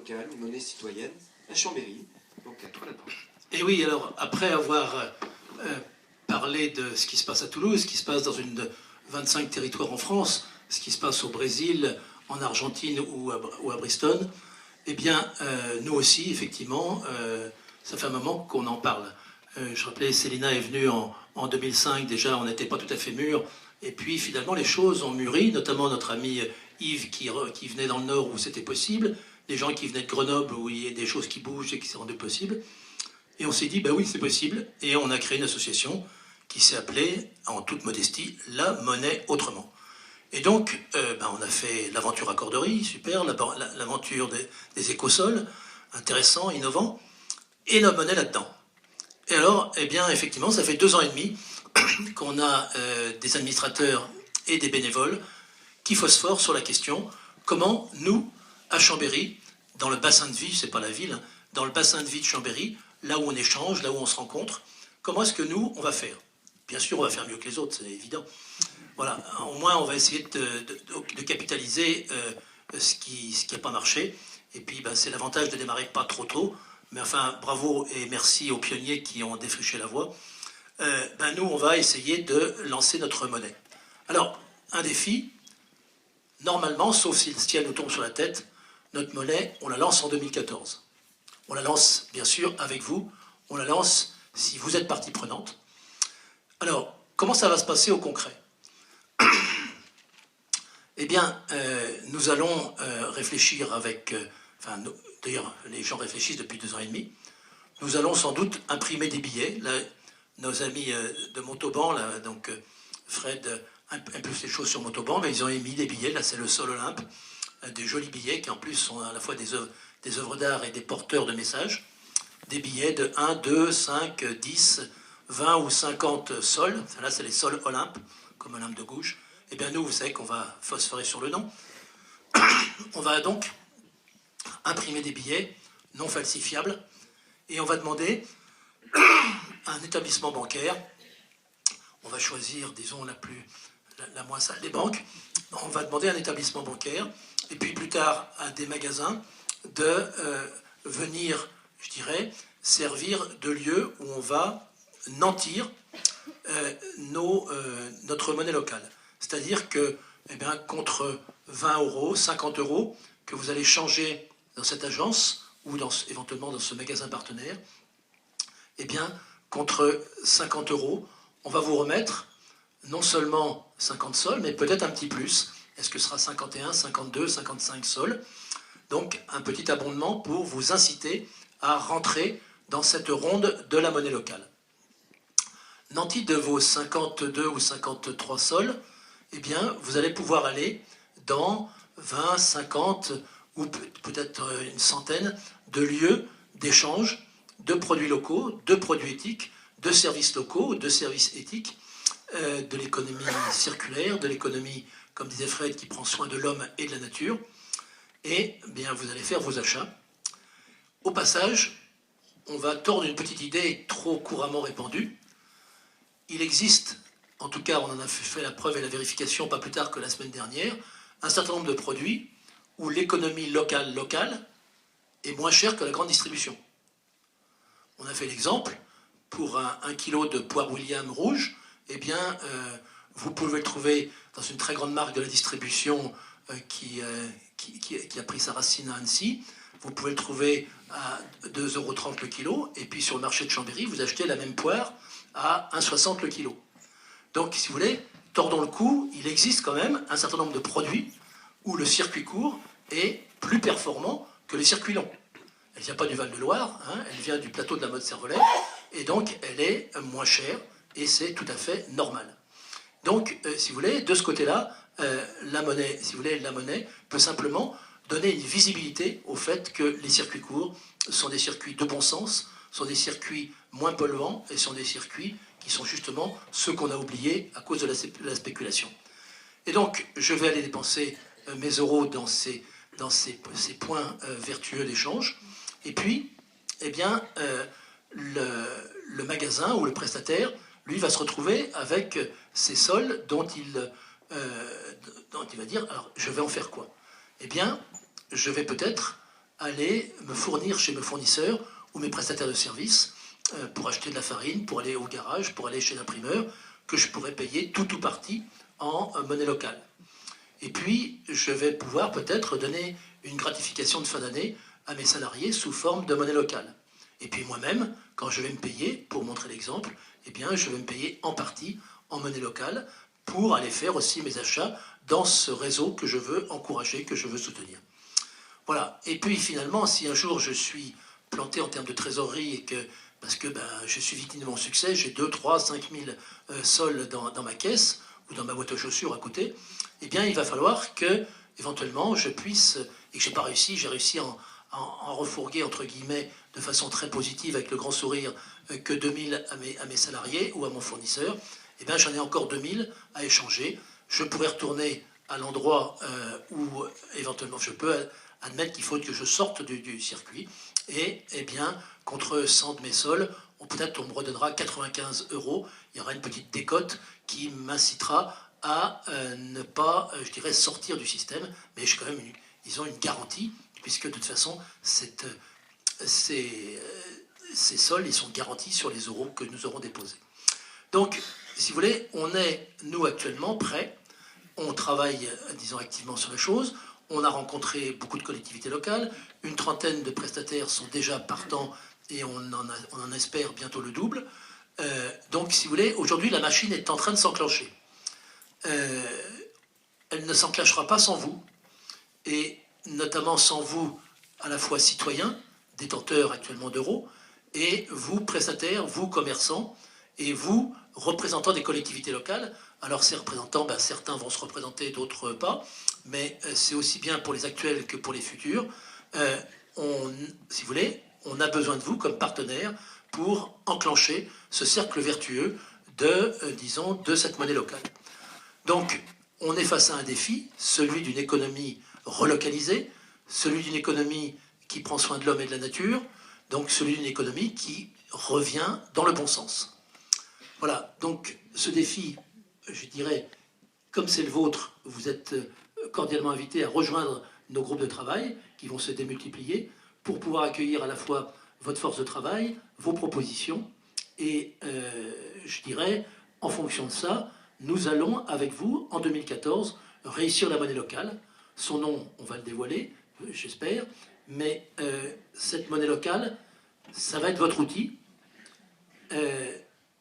locale, une monnaie citoyenne, à Chambéry. Donc à toi la parole. Et oui, alors après avoir parlé de ce qui se passe à Toulouse, ce qui se passe dans 25 territoires en France, ce qui se passe au Brésil, en Argentine ou à Bristol, eh bien, nous aussi, effectivement, ça fait un moment qu'on en parle. Je rappelais, Célina est venue en 2005, déjà, on n'était pas tout à fait mûrs, et puis finalement, les choses ont mûri, notamment notre ami Yves qui venait dans le Nord où c'était possible, des gens qui venaient de Grenoble où il y a des choses qui bougent et qui s'est rendu possible. Et on s'est dit, bah oui, c'est possible, et on a créé une association qui s'est appelée, en toute modestie, La Monnaie Autrement. Et donc, on a fait l'aventure à Corderie, super, l'aventure des écosols, intéressant, innovant, et la monnaie là-dedans. Et alors, eh bien, effectivement, ça fait 2 ans et demi qu'on a des administrateurs et des bénévoles qui phosphorent sur la question comment nous, à Chambéry, dans le bassin de vie, c'est pas la ville, dans le bassin de vie de Chambéry, là où on échange, là où on se rencontre, comment est-ce que nous, on va faire? Bien sûr, on va faire mieux que les autres, c'est évident. Voilà, au moins on va essayer de capitaliser ce qui n'a pas marché. Et puis c'est l'avantage de démarrer pas trop tôt. Mais enfin, bravo et merci aux pionniers qui ont défriché la voie. Nous, on va essayer de lancer notre monnaie. Alors, un défi, normalement, sauf si le ciel nous tombe sur la tête, notre monnaie, on la lance en 2014. On la lance, bien sûr, avec vous. On la lance si vous êtes partie prenante. Alors, comment ça va se passer au concret? Eh bien, nous allons réfléchir avec... d'ailleurs, les gens réfléchissent depuis 2 ans et demi. Nous allons sans doute imprimer des billets. Là, nos amis de Montauban, là, donc Fred impulse les choses sur Montauban, mais ils ont émis des billets. Là, c'est le Sol Olympe. Des jolis billets qui, en plus, sont à la fois des œuvres d'art et des porteurs de messages. Des billets de 1, 2, 5, 10, 20 ou 50 sols. Là, c'est les sols Olympe, comme Olympe de Gouges. Eh bien, nous, vous savez qu'on va phosphorer sur le nom. On va donc imprimer des billets non falsifiables et on va demander à un établissement bancaire, on va choisir, disons, la moins sale des banques, on va demander à un établissement bancaire et puis plus tard à des magasins de venir, je dirais, servir de lieu où on va nantir notre monnaie locale. C'est-à-dire que, contre 20 €, 50 € que vous allez changer dans cette agence ou éventuellement dans ce magasin partenaire, contre 50 €, on va vous remettre non seulement 50 sols, mais peut-être un petit plus. Est-ce que ce sera 51, 52, 55 sols? Donc, un petit abondement pour vous inciter à rentrer dans cette ronde de la monnaie locale. Nanti de vos 52 ou 53 sols, vous allez pouvoir aller dans 20, 50 ou peut-être une centaine de lieux d'échange de produits locaux, de produits éthiques, de services locaux, de services éthiques, de l'économie circulaire, de l'économie, comme disait Fred, qui prend soin de l'homme et de la nature. Et vous allez faire vos achats. Au passage, on va tordre une petite idée trop couramment répandue. Il existe, en tout cas on en a fait la preuve et la vérification pas plus tard que la semaine dernière, un certain nombre de produits où l'économie locale est moins chère que la grande distribution. On a fait l'exemple, pour un kilo de poire William rouge, vous pouvez le trouver dans une très grande marque de la distribution qui a pris sa racine à Annecy. Vous pouvez le trouver à 2,30 € le kilo, et puis sur le marché de Chambéry, vous achetez la même poire à 1,60 € le kilo. Donc, si vous voulez, tordons le cou, il existe quand même un certain nombre de produits où le circuit court est plus performant que le circuit long. Elle ne vient pas du Val-de-Loire, elle vient du plateau de la Motte-Cervelet, et donc elle est moins chère, et c'est tout à fait normal. Donc, si vous voulez, de ce côté-là, la monnaie peut simplement donner une visibilité au fait que les circuits courts sont des circuits de bon sens, sont des circuits moins polluants, et sont des circuits qui sont justement ceux qu'on a oubliés à cause de la spéculation. Et donc, je vais aller dépenser mes euros dans ces points vertueux d'échange. Et puis, le magasin ou le prestataire, lui, va se retrouver avec ces sols dont il va dire, alors, je vais en faire quoi? Je vais peut-être aller me fournir chez mes fournisseurs ou mes prestataires de services pour acheter de la farine, pour aller au garage, pour aller chez l'imprimeur, que je pourrais payer tout ou partie en monnaie locale. Et puis, je vais pouvoir peut-être donner une gratification de fin d'année à mes salariés sous forme de monnaie locale. Et puis moi-même, quand je vais me payer, pour montrer l'exemple, eh bien, je vais me payer en partie en monnaie locale pour aller faire aussi mes achats dans ce réseau que je veux encourager, que je veux soutenir. Voilà. Et puis finalement, si un jour je suis planté en termes de trésorerie et que, parce que je suis victime de mon succès, j'ai 2, 3, 5 000 sols dans ma caisse ou dans ma boîte aux chaussures à côté, eh bien il va falloir que, éventuellement, je puisse, et que j'ai pas réussi, j'ai réussi en refourguer, entre guillemets, de façon très positive, avec le grand sourire, que 2000 à mes salariés ou à mon fournisseur, eh bien j'en ai encore 2000 à échanger. Je pourrais retourner à l'endroit où, éventuellement, je peux admettre qu'il faut que je sorte du circuit, et, eh bien, contre 100 de mes sols, peut-être on me redonnera 95 €, il y aura une petite décote qui m'incitera à ne pas, je dirais, sortir du système, mais j'ai quand même, disons, une garantie, puisque de toute façon, ces sols, ils sont garantis sur les euros que nous aurons déposés. Donc, si vous voulez, on est, nous, actuellement, prêts. On travaille, disons, activement sur les choses. On a rencontré beaucoup de collectivités locales. Une trentaine de prestataires sont déjà partants et on en espère bientôt le double. Donc, si vous voulez, aujourd'hui, la machine est en train de s'enclencher. Elle ne s'enclenchera pas sans vous, et notamment sans vous, à la fois citoyens, détenteurs actuellement d'euros, et vous, prestataires, vous, commerçants, et vous, représentants des collectivités locales. Alors ces représentants, certains vont se représenter, d'autres pas, mais c'est aussi bien pour les actuels que pour les futurs. Si vous voulez, on a besoin de vous comme partenaires pour enclencher ce cercle vertueux disons, de cette monnaie locale. Donc, on est face à un défi, celui d'une économie relocalisée, celui d'une économie qui prend soin de l'homme et de la nature, donc celui d'une économie qui revient dans le bon sens. Voilà, donc ce défi, je dirais, comme c'est le vôtre, vous êtes cordialement invités à rejoindre nos groupes de travail qui vont se démultiplier pour pouvoir accueillir à la fois votre force de travail, vos propositions, et je dirais, en fonction de ça, nous allons, avec vous, en 2014, réussir la monnaie locale. Son nom, on va le dévoiler, j'espère, mais cette monnaie locale, ça va être votre outil.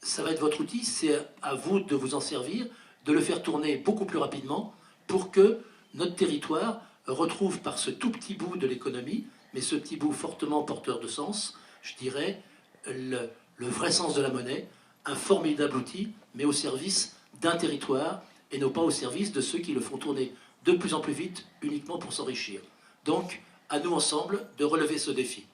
Ça va être votre outil, c'est à vous de vous en servir, de le faire tourner beaucoup plus rapidement pour que notre territoire retrouve par ce tout petit bout de l'économie, mais ce petit bout fortement porteur de sens, je dirais, le vrai sens de la monnaie, un formidable outil, mais au service d'un territoire et non pas au service de ceux qui le font tourner de plus en plus vite uniquement pour s'enrichir. Donc, à nous ensemble de relever ce défi.